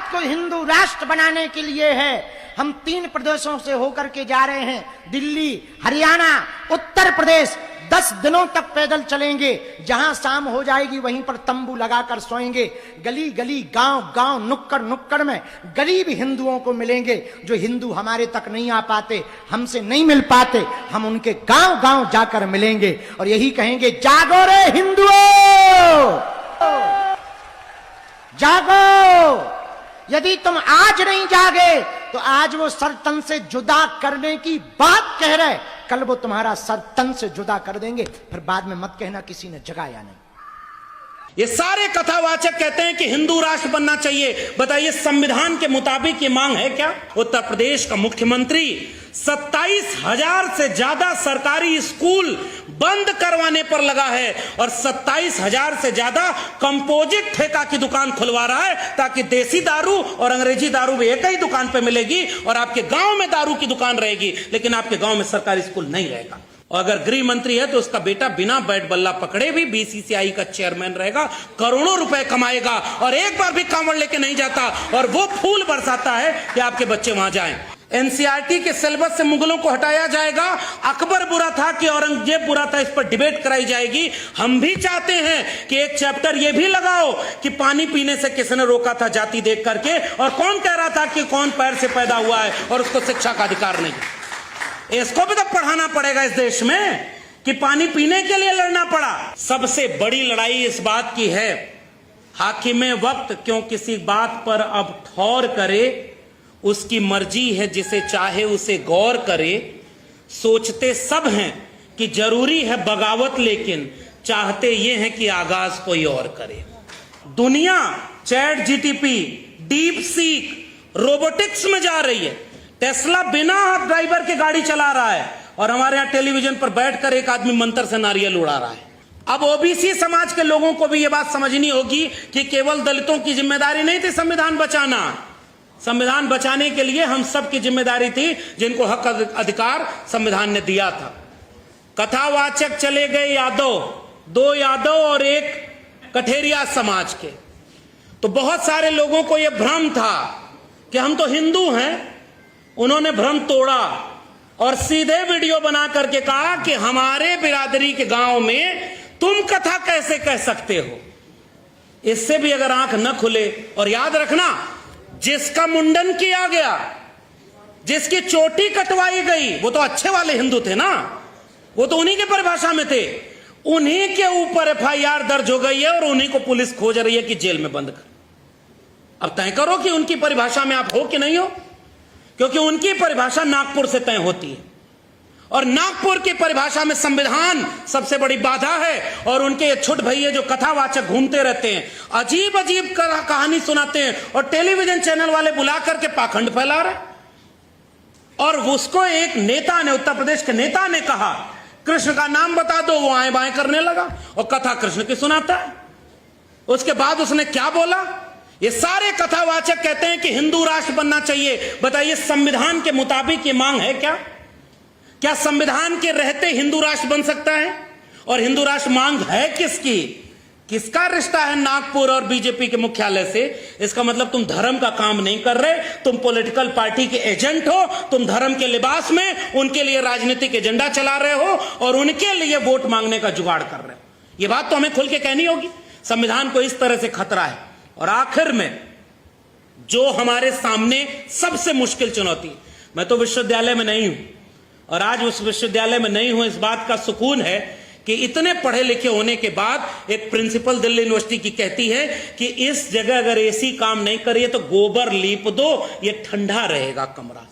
भारत को हिंदू राष्ट्र बनाने के लिए है। हम 3 प्रदेशों से होकर के जा रहे हैं, दिल्ली, हरियाणा, उत्तर प्रदेश। 10 दिनों तक पैदल चलेंगे। जहां शाम हो जाएगी वहीं पर तंबू लगाकर सोएंगे। गली गली, गांव गांव, नुक्कड़ नुक्कड़ में गरीब हिंदुओं को मिलेंगे जो हिंदू हमारे तक नहीं आ पाते, हमसे नहीं मिल पाते। हम उनके गांव गांव जाकर मिलेंगे और यही कहेंगे, जागो रे हिंदुओं, जागो। यदि तुम आज नहीं जागे तो आज वो सर तन से जुदा करने की बात कह रहे, कल वो तुम्हारा सर तन से जुदा कर देंगे। फिर बाद में मत कहना किसी ने जगाया नहीं। ये सारे कथावाचक कहते हैं कि हिंदू राष्ट्र बनना चाहिए। बताइए, संविधान के मुताबिक ये मांग है क्या? उत्तर प्रदेश का मुख्यमंत्री 27,000 से ज्यादा सरकारी स्कूल बंद करवाने पर लगा है और 27,000 से ज्यादा कंपोजिट ठेका की दुकान खुलवा रहा है, ताकि देसी दारू और अंग्रेजी दारू भी एक ही दुकान पर मिलेगी और आपके गांव में दारू की दुकान रहेगी, लेकिन आपके गांव में सरकारी स्कूल नहीं रहेगा। और अगर गृह मंत्री है तो उसका बेटा बिना बैट बल्ला पकड़े भी बीसीसीआई का चेयरमैन रहेगा, करोड़ों रुपए कमाएगा और एक बार भी कांवड़ लेके नहीं जाता और वो फूल बरसाता है कि आपके बच्चे वहां जाएं। एनसीईआरटी के सिलेबस से मुगलों को हटाया जाएगा। अकबर बुरा था कि औरंगजेब बुरा था, इस पर डिबेट कराई जाएगी। हम भी चाहते हैं कि एक चैप्टर ये भी लगाओ कि पानी पीने से किसने रोका था जाति देख करके, और कौन कह रहा था कि कौन पैर से पैदा हुआ है और उसको शिक्षा का अधिकार नहीं। इसको भी तो पढ़ाना पड़ेगा इस देश में कि पानी पीने के लिए लड़ना पड़ा। सबसे बड़ी लड़ाई इस बात की है, हाकिमे वक्त क्यों किसी बात पर अब ठौर करे, उसकी मर्जी है जिसे चाहे उसे गौर करे। सोचते सब हैं कि जरूरी है बगावत, लेकिन चाहते ये हैं कि आगाज कोई और करे। दुनिया chat GTP, deep seek, robotics में जा रही है। टेस्ला बिना ड्राइवर के गाड़ी चला रहा है और हमारे यहां टेलीविजन पर बैठकर एक आदमी मंत्र से नारियल उड़ा रहा है। अब ओबीसी समाज के लोगों को भी यह बात समझनी होगी कि केवल दलितों की जिम्मेदारी नहीं थी संविधान बचाना। संविधान बचाने के लिए हम सब की जिम्मेदारी थी, जिनको हक अधिकार संविधान ने दिया था। कथावाचक चले गए यादव, 2 यादव और 1 कठेरिया समाज के। तो बहुत सारे लोगों को यह भ्रम था कि हम तो हिंदू हैं। उन्होंने भ्रम तोड़ा और सीधे वीडियो बना करके कहा कि हमारे बिरादरी के गांव में तुम कथा कैसे कह सकते हो। इससे भी अगर आंख न खुले, और याद रखना, जिसका मुंडन किया गया, जिसकी चोटी कटवाई गई, वो तो अच्छे वाले हिंदू थे ना, वो तो उन्हीं के परिभाषा में थे। उन्हीं के ऊपर एफआईआर दर्ज हो गई है और उन्हीं को पुलिस खोज रही है कि जेल में बंद कर। अब तय करो कि उनकी परिभाषा में आप हो कि नहीं हो, क्योंकि उनकी परिभाषा नागपुर से तय होती है और नागपुर की परिभाषा में संविधान सबसे बड़ी बाधा है। और उनके ये छुट भैये जो कथावाचक घूमते रहते हैं, अजीब अजीब कहानी सुनाते हैं और टेलीविजन चैनल वाले बुला करके पाखंड फैला रहे। और उसको एक नेता ने, उत्तर प्रदेश के नेता ने कहा, कृष्ण का नाम बता दो, वो आए बाएं करने लगा और कथा कृष्ण की सुनाता है। उसके बाद उसने क्या बोला? ये सारे कथावाचक कहते हैं कि हिंदू राष्ट्र बनना चाहिए। बताइए, संविधान के मुताबिक ये मांग है क्या? क्या संविधान के रहते हिंदू राष्ट्र बन सकता है? और हिंदू राष्ट्र मांग है किसकी? किसका रिश्ता है नागपुर और बीजेपी के मुख्यालय से? इसका मतलब तुम धर्म का काम नहीं कर रहे, तुम पॉलिटिकल पार्टी के एजेंट हो। तुम धर्म के लिबास में उनके लिए राजनीतिक एजेंडा चला रहे हो और उनके लिए वोट मांगने का जुगाड़ कर रहे हो। यह बात तो हमें खुल के कहनी होगी। संविधान को इस तरह से खतरा है। और आखिर में जो हमारे सामने सबसे मुश्किल चुनौती, मैं तो विश्वविद्यालय में नहीं हूं और आज उस विश्वविद्यालय में नहीं हूं, इस बात का सुकून है कि इतने पढ़े लिखे होने के बाद एक प्रिंसिपल दिल्ली यूनिवर्सिटी की कहती है कि इस जगह अगर एसी काम नहीं करिए तो गोबर लीप दो, ये ठंडा रहेगा कमरा।